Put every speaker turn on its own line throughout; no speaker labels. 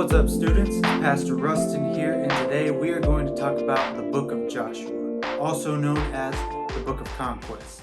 What's up, students? It's Pastor Rustin here, and today we are going to talk about the book of Joshua, also known as the book of Conquest.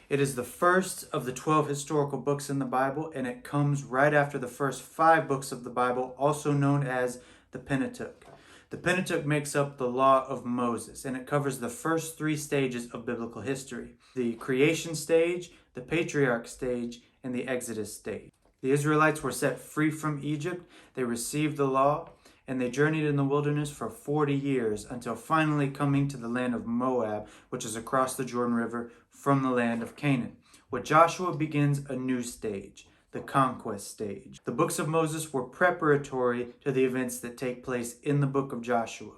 It is the first of the 12 historical books in the Bible, and it comes right after the first 5 books of the Bible, also known as the Pentateuch. The Pentateuch makes up the Law of Moses, and it covers the first 3 stages of biblical history: the creation stage, the patriarch stage, and the Exodus stage. The Israelites were set free from Egypt, they received the law, and they journeyed in the wilderness for 40 years until finally coming to the land of Moab, which is across the Jordan River from the land of Canaan. With Joshua begins a new stage, the conquest stage. The books of Moses were preparatory to the events that take place in the book of Joshua.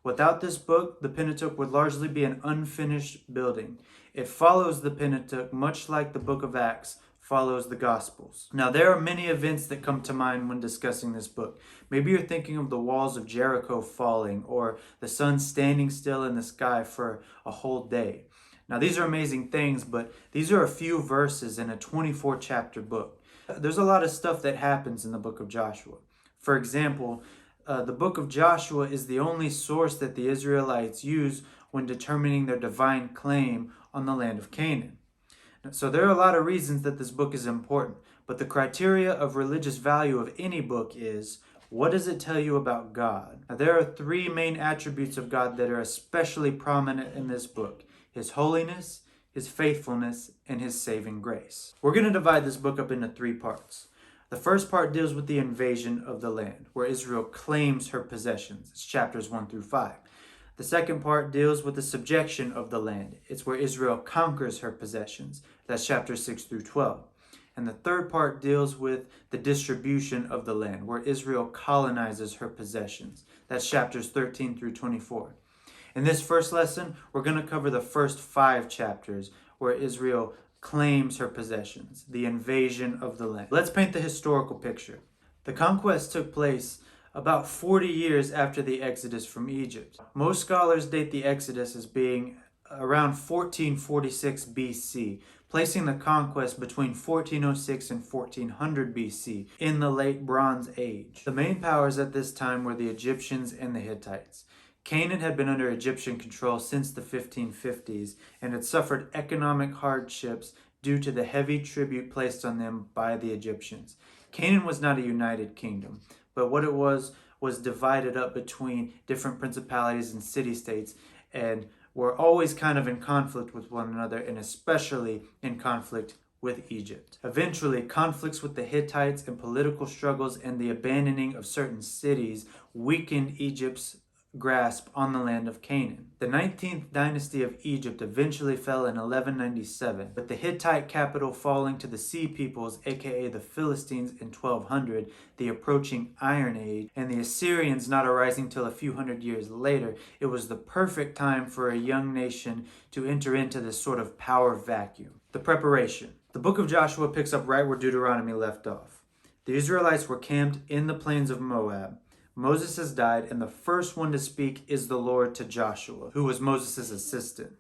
Without this book, the Pentateuch would largely be an unfinished building. It follows the Pentateuch much like the book of Acts follows the Gospels. Now, there are many events that come to mind when discussing this book. Maybe you're thinking of the walls of Jericho falling, or the sun standing still in the sky for a whole day. Now, these are amazing things, but these are a few verses in a 24-chapter book. There's a lot of stuff that happens in the book of Joshua. For example, the book of Joshua is the only source that the Israelites use when determining their divine claim on the land of Canaan. So there are a lot of reasons that this book is important, but the criteria of religious value of any book is, what does it tell you about God? Now, there are 3 main attributes of God that are especially prominent in this book: His holiness, His faithfulness, and His saving grace. We're going to divide this book up into 3 parts. The first part deals with the invasion of the land, where Israel claims her possessions. It's chapters 1 through 5. The second part deals with the subjection of the land. It's where Israel conquers her possessions. That's chapters 6 through 12. And the third part deals with the distribution of the land, where Israel colonizes her possessions. That's chapters 13 through 24. In this first lesson, we're going to cover the first 5 chapters, where Israel claims her possessions, the invasion of the land. Let's paint the historical picture. The conquest took place about 40 years after the Exodus from Egypt. Most scholars date the Exodus as being around 1446 BC, placing the conquest between 1406 and 1400 BC in the late Bronze Age. The main powers at this time were the Egyptians and the Hittites. Canaan had been under Egyptian control since the 1550s and had suffered economic hardships due to the heavy tribute placed on them by the Egyptians. Canaan was not a united kingdom, but what it was divided up between different principalities and city-states, and were always kind of in conflict with one another, and especially in conflict with Egypt. Eventually, conflicts with the Hittites and political struggles and the abandoning of certain cities weakened Egypt's grasp on the land of Canaan. The 19th dynasty of Egypt eventually fell in 1197, with the Hittite capital falling to the Sea Peoples, aka the Philistines, in 1200, the approaching Iron Age, and the Assyrians not arising till a few hundred years later. It was the perfect time for a young nation to enter into this sort of power vacuum. The preparation. The book of Joshua picks up right where Deuteronomy left off. The Israelites were camped in the plains of Moab. Moses has died, and the first one to speak is the Lord to Joshua, who was Moses' assistant.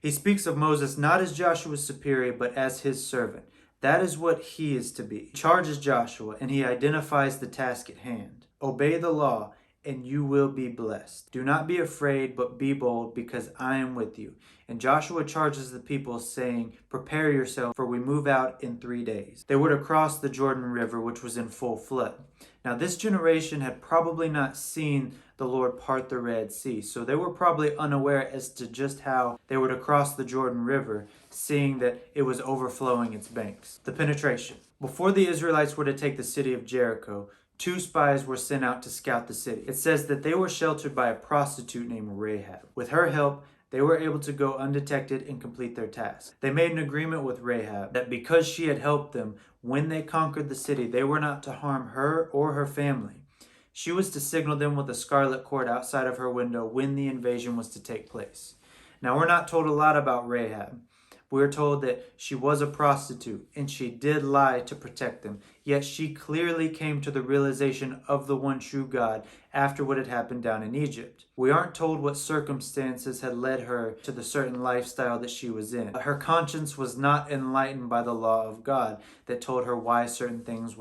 He speaks of Moses not as Joshua's superior, but as his servant. That is what he is to be. He charges Joshua, and he identifies the task at hand. Obey the law, and you will be blessed. Do not be afraid, but be bold, because I am with you. And Joshua charges the people, saying, prepare yourself, for we move out in 3 days. They were to cross the Jordan River, which was in full flood. Now, this generation had probably not seen the Lord part the Red Sea, so they were probably unaware as to just how they were to cross the Jordan River, seeing that it was overflowing its banks. The penetration. Before the Israelites were to take the city of Jericho, 2 spies were sent out to scout the city. It says that they were sheltered by a prostitute named Rahab. With her help, they were able to go undetected and complete their task. They made an agreement with Rahab that because she had helped them when they conquered the city, they were not to harm her or her family. She was to signal them with a scarlet cord outside of her window when the invasion was to take place. Now, we're not told a lot about Rahab. We're told that she was a prostitute and she did lie to protect them, yet she clearly came to the realization of the one true God after what had happened down in Egypt. We aren't told what circumstances had led her to the certain lifestyle that she was in. Her conscience was not enlightened by the law of God that told her why certain things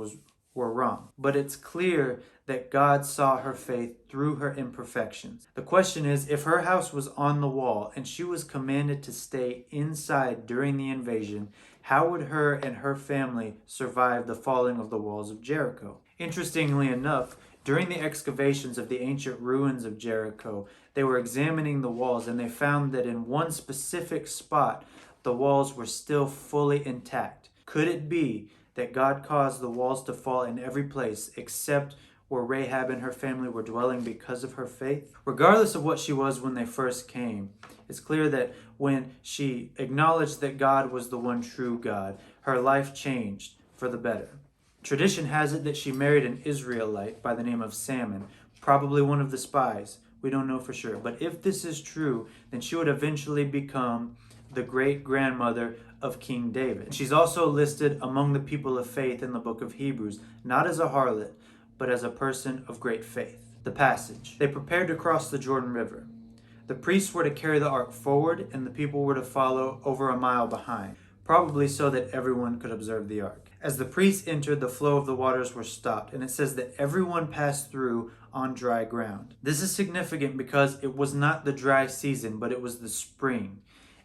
were wrong. But it's clear that God saw her faith through her imperfections. The question is, if her house was on the wall and she was commanded to stay inside during the invasion, how would her and her family survive the falling of the walls of Jericho? Interestingly enough, during the excavations of the ancient ruins of Jericho, they were examining the walls and they found that in one specific spot, the walls were still fully intact. Could it be that God caused the walls to fall in every place except where Rahab and her family were dwelling because of her faith? Regardless of what she was when they first came, it's clear that when she acknowledged that God was the one true God, her life changed for the better. Tradition has it that she married an Israelite by the name of Salmon, probably one of the spies. We don't know for sure. But if this is true, then she would eventually become the great-grandmother of King David. She's also listed among the people of faith in the book of Hebrews, not as a harlot, but as a person of great faith. The passage. They prepared to cross the Jordan River. The priests were to carry the ark forward, and the people were to follow over a mile behind, probably so that everyone could observe the ark. As the priests entered, the flow of the waters were stopped, and it says that everyone passed through on dry ground. This is significant because it was not the dry season, but it was the spring.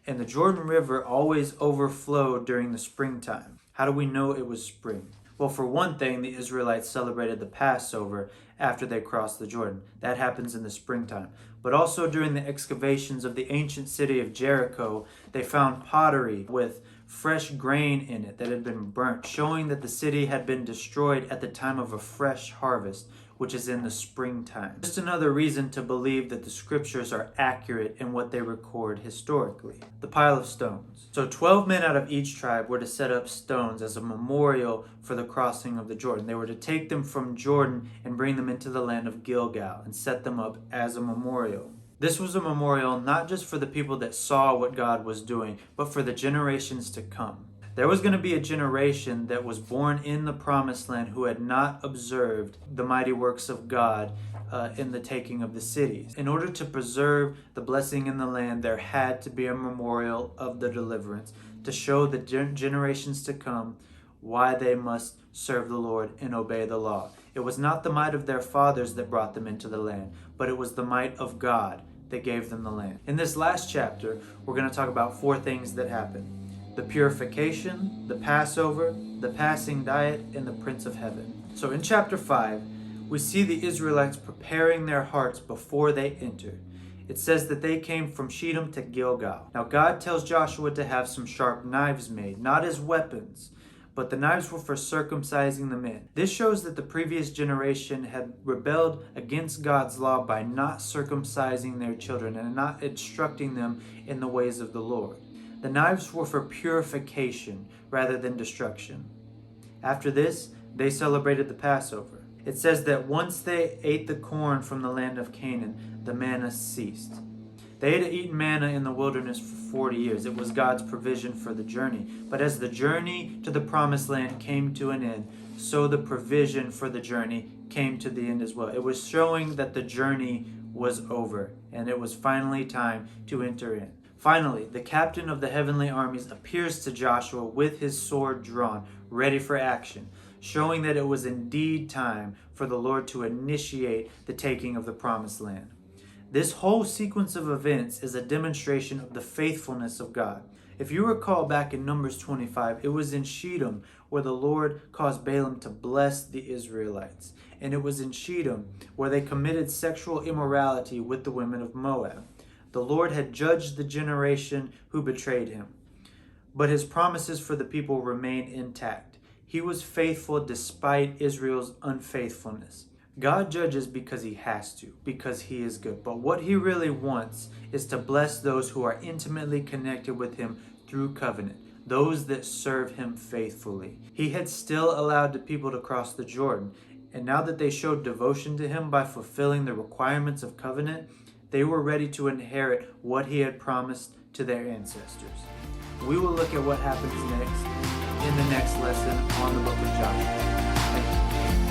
And the Jordan River always overflowed during the springtime. How do we know it was spring? Well, for one thing, the Israelites celebrated the Passover after they crossed the Jordan. That happens in the springtime. But also during the excavations of the ancient city of Jericho, they found pottery with fresh grain in it that had been burnt, showing that the city had been destroyed at the time of a fresh harvest, which is in the springtime. Just another reason to believe that the scriptures are accurate in what they record historically. The pile of stones. So 12 men out of each tribe were to set up stones as a memorial for the crossing of the Jordan. They were to take them from Jordan and bring them into the land of Gilgal and set them up as a memorial. This was a memorial not just for the people that saw what God was doing, but for the generations to come. There was going to be a generation that was born in the promised land who had not observed the mighty works of God in the taking of the cities. In order to preserve the blessing in the land, there had to be a memorial of the deliverance to show the generations to come why they must serve the Lord and obey the law. It was not the might of their fathers that brought them into the land, but it was the might of God that gave them the land. In this last chapter, we're going to talk about 4 things that happened: the purification, the Passover, the passing diet, and the Prince of Heaven. So in chapter 5, we see the Israelites preparing their hearts before they enter. It says that they came from Shittim to Gilgal. Now God tells Joshua to have some sharp knives made, not as weapons, but the knives were for circumcising the men. This shows that the previous generation had rebelled against God's law by not circumcising their children and not instructing them in the ways of the Lord. The knives were for purification rather than destruction. After this, they celebrated the Passover. It says that once they ate the corn from the land of Canaan, the manna ceased. They had eaten manna in the wilderness for 40 years. It was God's provision for the journey. But as the journey to the promised land came to an end, so the provision for the journey came to the end as well. It was showing that the journey was over and it was finally time to enter in. Finally, the captain of the heavenly armies appears to Joshua with his sword drawn, ready for action, showing that it was indeed time for the Lord to initiate the taking of the promised land. This whole sequence of events is a demonstration of the faithfulness of God. If you recall back in Numbers 25, it was in Shittim where the Lord caused Balaam to bless the Israelites. And it was in Shittim where they committed sexual immorality with the women of Moab. The Lord had judged the generation who betrayed him. But his promises for the people remained intact. He was faithful despite Israel's unfaithfulness. God judges because he has to, because he is good. But what he really wants is to bless those who are intimately connected with him through covenant, those that serve him faithfully. He had still allowed the people to cross the Jordan, and now that they showed devotion to him by fulfilling the requirements of covenant, they were ready to inherit what he had promised to their ancestors. We will look at what happens next in the next lesson on the book of Joshua. Thank you.